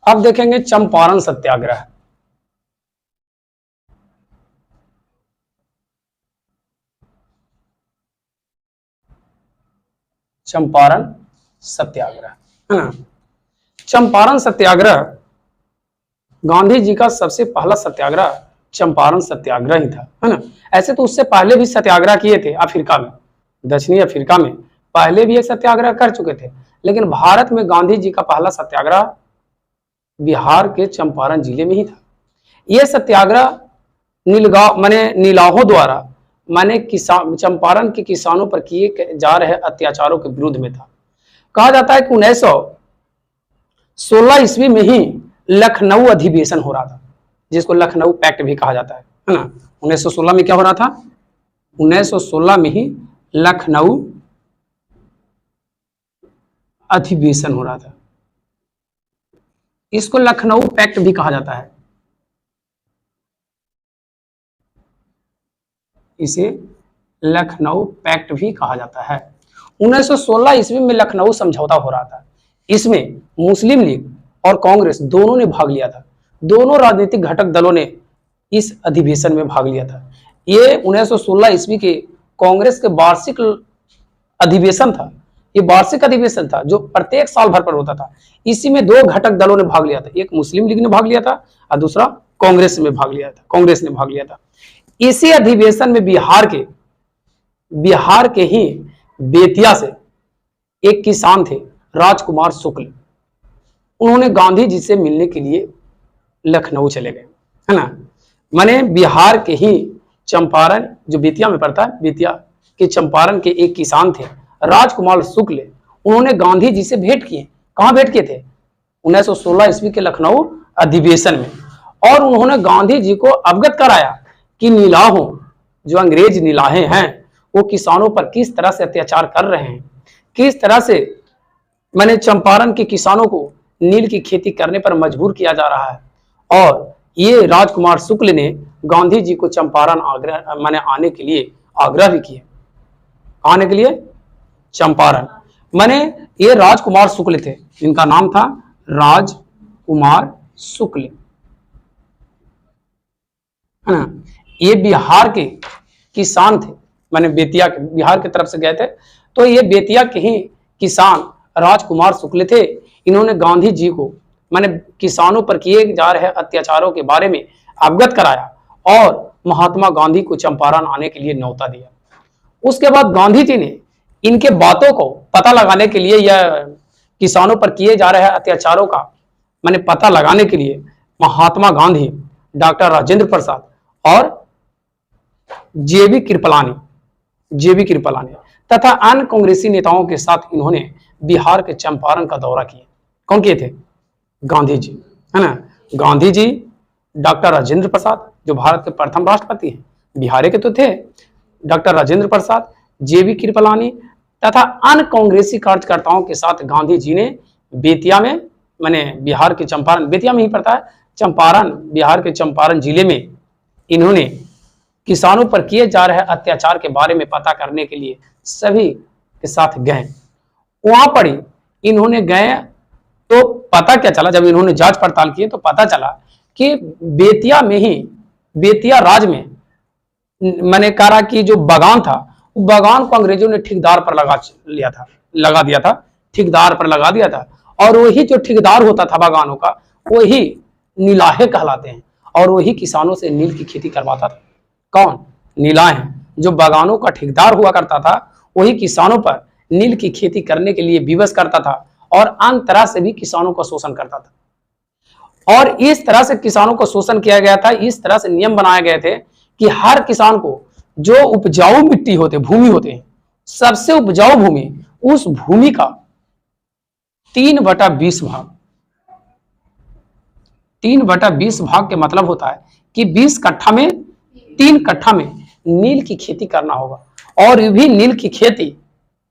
अब देखेंगे चंपारण सत्याग्रह। चंपारण सत्याग्रह है ना। चंपारण सत्याग्रह, गांधी जी का सबसे पहला सत्याग्रह चंपारण सत्याग्रह ही था, है ना। ऐसे तो उससे पहले भी सत्याग्रह किए थे अफ्रीका में, दक्षिणी अफ्रीका में पहले भी एक सत्याग्रह कर चुके थे, लेकिन भारत में गांधी जी का पहला सत्याग्रह बिहार के चंपारण जिले में ही था। यह सत्याग्रह नीलगांव माने नीलाहों द्वारा माने किसान चंपारण के किसानों पर किए जा रहे अत्याचारों के विरुद्ध में था। कहा जाता है कि 1916 ईस्वी में ही लखनऊ अधिवेशन हो रहा था, जिसको लखनऊ पैक्ट भी कहा जाता है ना। 1916 में क्या हो रहा था? 1916 में ही लखनऊ अधिवेशन हो रहा था। इसको लखनऊ पैक्ट भी कहा जाता है। इसे लखनऊ पैक्ट भी कहा जाता है। 1916 ईस्वी में लखनऊ समझौता हो रहा था। इसमें मुस्लिम लीग और कांग्रेस दोनों ने भाग लिया था। दोनों राजनीतिक घटक दलों ने इस अधिवेशन में भाग लिया था। ये 1916 ईस्वी के कांग्रेस के वार्षिक अधिवेशन था। ये वार्षिक अधिवेशन था जो प्रत्येक साल भर पर होता था। इसी में दो घटक दलों ने भाग लिया था, एक मुस्लिम लीग ने भाग लिया था और दूसरा कांग्रेस ने भाग लिया था। इसी अधिवेशन में बिहार के ही बेतिया से एक किसान थे, राजकुमार शुक्ल। उन्होंने गांधी जी से मिलने के लिए लखनऊ चले गए, है ना। माने बिहार के ही चंपारण, जो बेतिया में पड़ता है, बेतिया के चंपारण के एक किसान थे, राजकुमार शुक्ल। उन्होंने गांधी जी से भेंट किए। कहां भेंट किए थे? 1916 ईस्वी के लखनऊ अधिवेशन में। और उन्होंने गांधी जी को अवगत कराया कि नीलाहों, जो अंग्रेज नीलाहे हैं, वो किसानों पर किस तरह से अत्याचार कर रहे हैं, किस तरह से मैंने चंपारण के किसानों को नील की खेती करने पर मजबूर किया जा रहा है। और ये राजकुमार शुक्ल ने गांधी जी को चंपारण आने के लिए आग्रह भी किए। आने के लिए चंपारण, माने ये राजकुमार शुक्ल थे, इनका नाम था राजकुमार शुक्ल, है ना। ये बिहार के किसान थे, माने बेतिया के, बिहार की तरफ से गए थे। तो ये बेतिया के ही किसान राजकुमार शुक्ल थे। इन्होंने गांधी जी को माने किसानों पर किए जा रहे अत्याचारों के बारे में अवगत कराया और महात्मा गांधी को चंपारण आने के लिए न्योता दिया। उसके बाद गांधी जी ने इनके बातों को पता लगाने के लिए, या किसानों पर किए जा रहे अत्याचारों का माने पता लगाने के लिए, महात्मा गांधी, डॉक्टर राजेंद्र प्रसाद और जेबी कृपलानी तथा अन्य कांग्रेसी नेताओं के साथ इन्होंने बिहार के चंपारण का दौरा किया। कौन किए थे? गांधी जी, है ना। गांधी जी, डॉक्टर राजेंद्र प्रसाद, जो भारत के प्रथम राष्ट्रपति हैं, बिहार के तो थे, डॉक्टर राजेंद्र प्रसाद, जेबी कृपलानी तथा अन्य कांग्रेसी कार्यकर्ताओं के साथ गांधी जी ने बेतिया में, माने बिहार के चंपारण, बेतिया में ही पड़ता है चंपारण, बिहार के चंपारण जिले में इन्होंने किसानों पर किए जा रहे अत्याचार के बारे में पता करने के लिए सभी के साथ गए। वहां पर इन्होंने गए तो पता क्या चला, जब इन्होंने जांच पड़ताल की तो पता चला कि बेतिया में ही, बेतिया राज में मैंने कहा कि जो बागान था, वो बागान को अंग्रेजों ने ठेकेदार पर लगा दिया था। और वही जो ठेकेदार होता था बागानों का, वही नीलाहे कहलाते हैं और वही किसानों से नील की खेती करवाता था। कौन? नीलाहे। जो बागानों का ठेकेदार हुआ करता था, वही किसानों पर नील की खेती करने के लिए विवश करता था और अन्य तरह से भी किसानों का शोषण करता था। और इस तरह से किसानों का शोषण किया गया था, इस तरह से नियम बनाए गए थे कि हर किसान को जो उपजाऊ मिट्टी भूमि होते हैं, सबसे उपजाऊ भूमि, उस भूमि का 3/20 भाग, 3/20 भाग के मतलब होता है कि 20 कट्ठा में 3 कट्ठा में नील की खेती करना होगा। और ये भी नील की खेती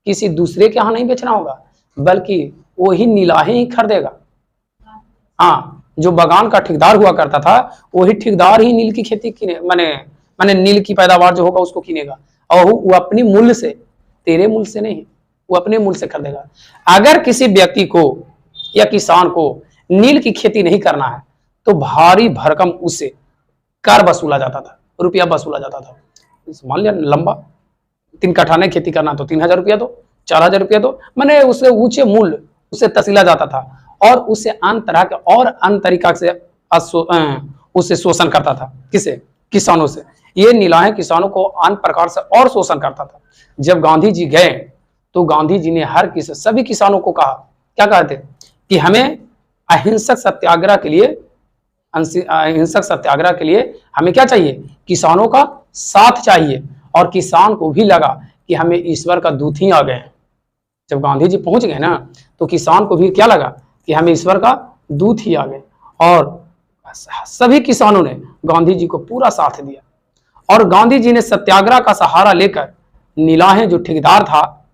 किसी दूसरे के यहां नहीं बेचना होगा, बल्कि वही नीलाहे ही खरीदेगा। हाँ, जो बागान का ठेकेदार हुआ करता था, वही ठेकेदार ही नील की खेती माने नील की पैदावार जो होगा उसको किनेगा, और वो अपनी मूल्य से, तेरे मूल्य से नहीं, वो अपने मूल्य से खरीदेगा। अगर किसी व्यक्ति को या किसान को नील की खेती नहीं करना है तो भारी भरकम उससे कर वसूला जाता था, रुपया वसूला जाता था। मान लिया लंबा 3 कट्ठा ने खेती करना तो 3000 रुपया दो, 4000 रुपया दो, मैंने उससे ऊंचे मूल्य उसे तसीला जाता था और उससे अन्य तरह के और अन्य तरीका से उससे शोषण करता था। किसे? किसानों से। ये नीलाएं किसानों को अन्य प्रकार से और शोषण करता था। जब गांधी जी गए तो गांधी जी ने सभी किसानों को कहा, क्या कहते कि हमें अहिंसक सत्याग्रह के लिए हमें क्या चाहिए? किसानों का साथ चाहिए। और किसान को भी लगा कि हमें ईश्वर का दूत ही आ गए हैं। जब गांधी जी पहुंच गए ना तो किसान को भी क्या लगा कि हमें ईश्वर का दूत ही आ गए। और सभी किसानों ने गांधी जी को पूरा साथ दिया और गांधी जी ने सत्याग्रह का सहारा लेकर नीलाहें जो ठेकेदार था,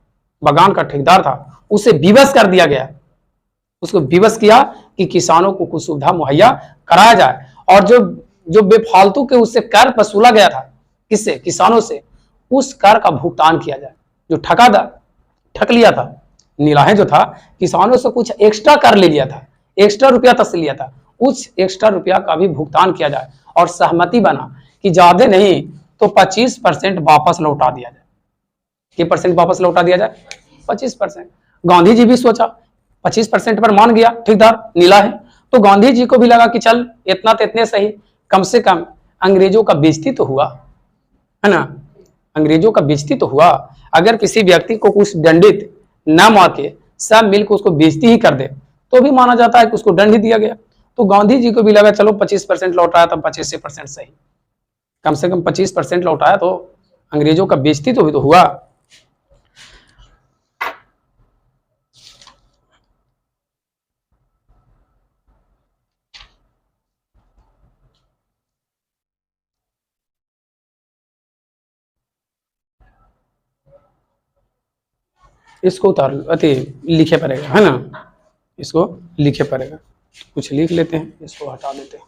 बगान का ठेकेदार था, उसे विवश कर दिया गया। उसको विवश किया कि किसानों को कुछ सुविधा मुहैया कराया जाए और जो बेफालतू के उससे कर वसूला गया था, किससे? किसानों से, उस कर का भुगतान किया जाए। जो ठग लिया था, नीलाहें जो था किसानों से कुछ एक्स्ट्रा कर ले लिया था, एक्स्ट्रा रुपया तक से लिया था, उस एक्स्ट्रा रुपया का भी भुगतान किया जाए और सहमति बना कि ज्यादा नहीं तो 25% वापस लौटा दिया जाए। कितने परसेंट वापस लौटा दिया जाए? 25%। गांधी जी भी सोचा 25% पर मान गया ठेकेदार नीलाहे, तो गांधी जी को भी लगा कि चल इतना तो इतने सही, कम से कम अंग्रेजों का बेइज्जती तो हुआ, है ना? अंग्रेजों का बेइज्जती तो हुआ। अगर किसी व्यक्ति को कुछ दंडित न मार के सब मिलकर उसको बेइज्जती ही कर दे तो भी माना जाता है कि उसको दंड ही दिया गया। तो गांधी जी को भी लगा चलो 25% लौटाया तो 25% सही, कम से कम 25% लौटाया तो अंग्रेजों का बेइज्जती तो हुआ। इसको उतार अति लिखे पड़ेगा, है ना? इसको लिखे पड़ेगा। कुछ लिख लेते हैं, इसको हटा देते हैं।